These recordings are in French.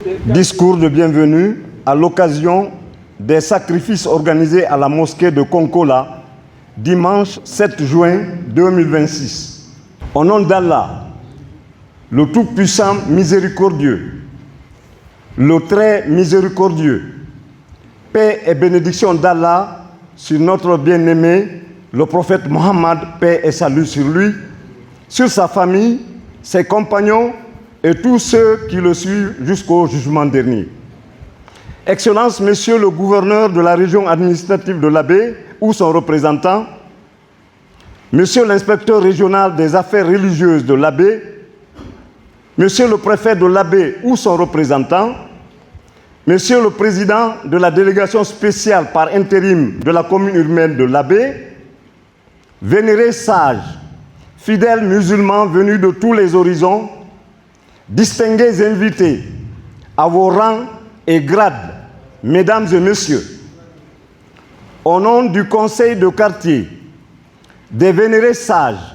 Discours de bienvenue à l'occasion des sacrifices organisés à la mosquée de Konkola dimanche 7 juin 2026. Au nom d'Allah, le Tout-Puissant miséricordieux, le Très miséricordieux, paix et bénédiction d'Allah sur notre bien-aimé, le prophète Mohammed, paix et salut sur lui, sur sa famille, ses compagnons et tous ceux qui le suivent jusqu'au jugement dernier. Excellence, Monsieur le gouverneur de la région administrative de l'Abbé ou son représentant, Monsieur l'inspecteur régional des affaires religieuses de l'Abbé, Monsieur le préfet de l'Abbé ou son représentant, Monsieur le président de la délégation spéciale par intérim de la commune urbaine de l'Abbé, vénérés sages, fidèles musulmans venus de tous les horizons, distingués invités à vos rangs et grades, mesdames et messieurs, au nom du conseil de quartier, des vénérés sages,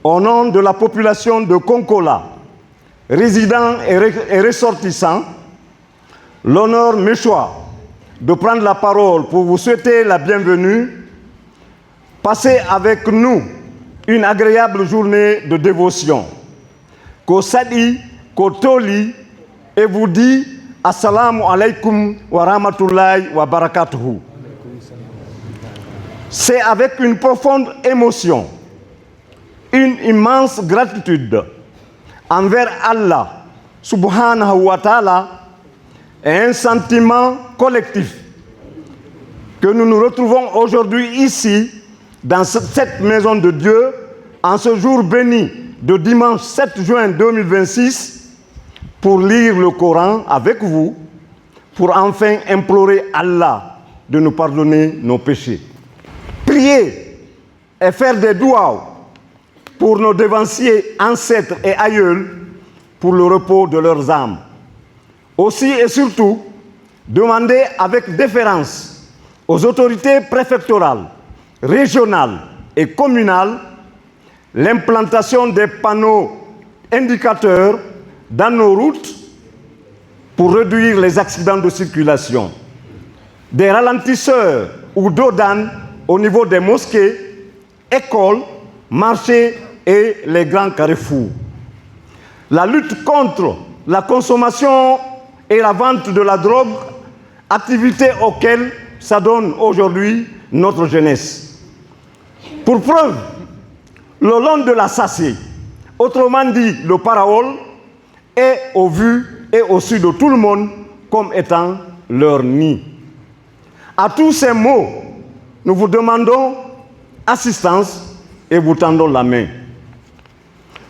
au nom de la population de Konkola, résidents et ressortissants, l'honneur m'échoit de prendre la parole pour vous souhaiter la bienvenue. Passez avec nous une agréable journée de dévotion. Ko sadi, ko toli, et vous dit Assalamu alaikum wa rahmatullahi wa barakatuhu. C'est avec une profonde émotion, une immense gratitude envers Allah subhanahu wa ta'ala et un sentiment collectif que nous nous retrouvons aujourd'hui ici dans cette maison de Dieu en ce jour béni de dimanche 7 juin 2026 pour lire le Coran avec vous, pour enfin implorer Allah de nous pardonner nos péchés. Prier et faire des douas pour nos dévanciers, ancêtres et aïeuls pour le repos de leurs âmes. Aussi et surtout, demander avec déférence aux autorités préfectorales, régionales et communales l'implantation des panneaux indicateurs dans nos routes pour réduire les accidents de circulation, des ralentisseurs ou dodanes au niveau des mosquées, écoles, marchés et les grands carrefours. La lutte contre la consommation et la vente de la drogue, activités auxquelles s'adonne aujourd'hui notre jeunesse. Pour preuve, le long de la Sassé, autrement dit le Paraol, est au vu et au su de tout le monde comme étant leur nid. À tous ces mots, nous vous demandons assistance et vous tendons la main.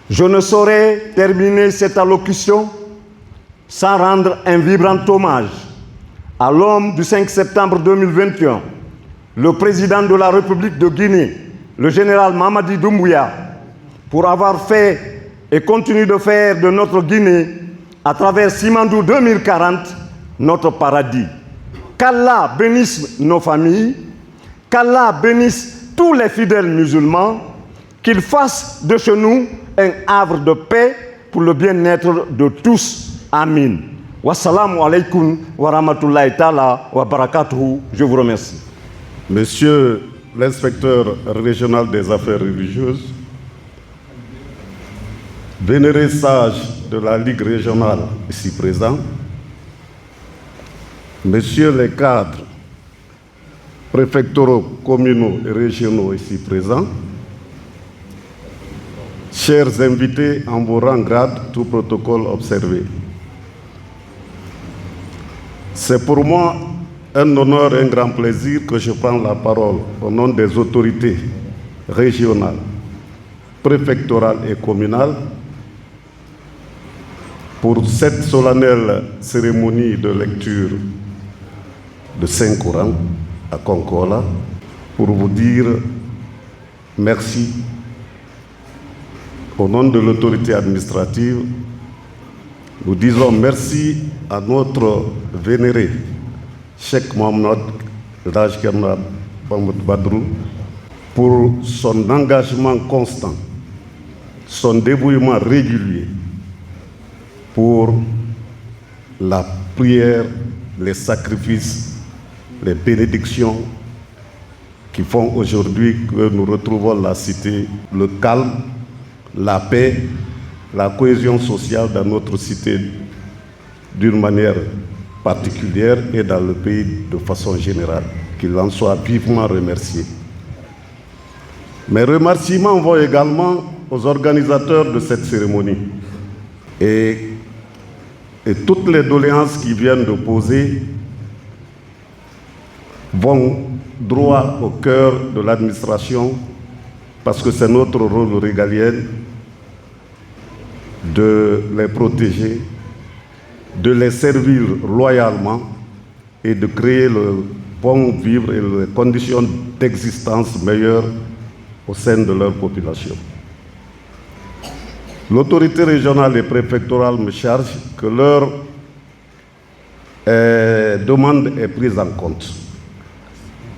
Je ne saurais terminer cette allocution sans rendre un vibrant hommage à l'homme du 5 septembre 2021, le président de la République de Guinée, le général Mamadi Doumbouya, pour avoir fait et continue de faire de notre Guinée, à travers Simandou 2040, notre paradis. Qu'Allah bénisse nos familles, qu'Allah bénisse tous les fidèles musulmans, qu'il fasse de chez nous un havre de paix pour le bien-être de tous. Amin. Wassalamu alaikum wa rahmatullahi ta'ala wa barakatuhu. Je vous remercie. Monsieur l'inspecteur régional des affaires religieuses, vénéré sage de la Ligue régionale ici présent, messieurs les cadres préfectoraux, communaux et régionaux ici présents, chers invités en vos rangs, grades, tout protocole observé. C'est pour moi un honneur et un grand plaisir que je prends la parole au nom des autorités régionales, préfectorales et communales pour cette solennelle cérémonie de lecture de Saint-Coran à Konkola, pour vous dire merci au nom de l'autorité administrative. Nous disons merci à notre vénéré Cheikh Mohamed Raj Kerna Badrou pour son engagement constant, son dévouement régulier pour la prière, les sacrifices, les bénédictions qui font aujourd'hui que nous retrouvons la cité, le calme, la paix, la cohésion sociale dans notre cité d'une manière particulière et dans le pays de façon générale. Qu'il en soit vivement remercié. Mes remerciements vont également aux organisateurs de cette cérémonie et toutes les doléances qui viennent de poser vont droit au cœur de l'administration parce que c'est notre rôle régalien de les protéger, de les servir loyalement et de créer le bon vivre et les conditions d'existence meilleures au sein de leur population. L'autorité régionale et préfectorale me charge que leur demande est prise en compte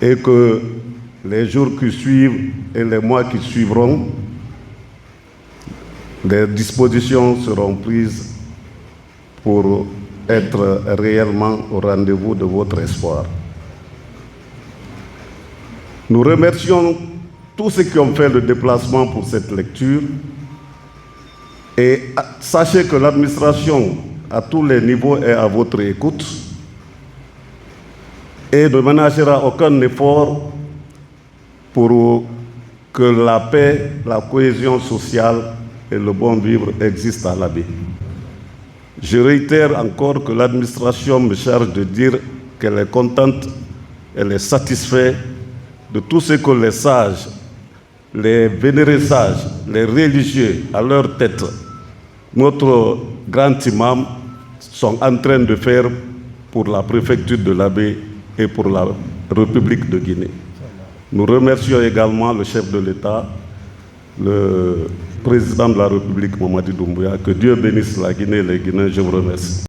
et que les jours qui suivent et les mois qui suivront, les dispositions seront prises pour être réellement au rendez-vous de votre espoir. Nous remercions tous ceux qui ont fait le déplacement pour cette lecture et sachez que l'administration à tous les niveaux est à votre écoute et ne ménagera aucun effort pour que la paix, la cohésion sociale et le bon vivre existent à l'Abbé. Je réitère encore que l'administration me charge de dire qu'elle est contente, elle est satisfaite de tout ce que les sages, les vénérés sages, les religieux à leur tête, notre grand imam, sont en train de faire pour la préfecture de l'Abbé et pour la République de Guinée. Nous remercions également le chef de l'État, le président de la République, Mamadi Doumbouya. Que Dieu bénisse la Guinée et les Guinéens. Je vous remercie.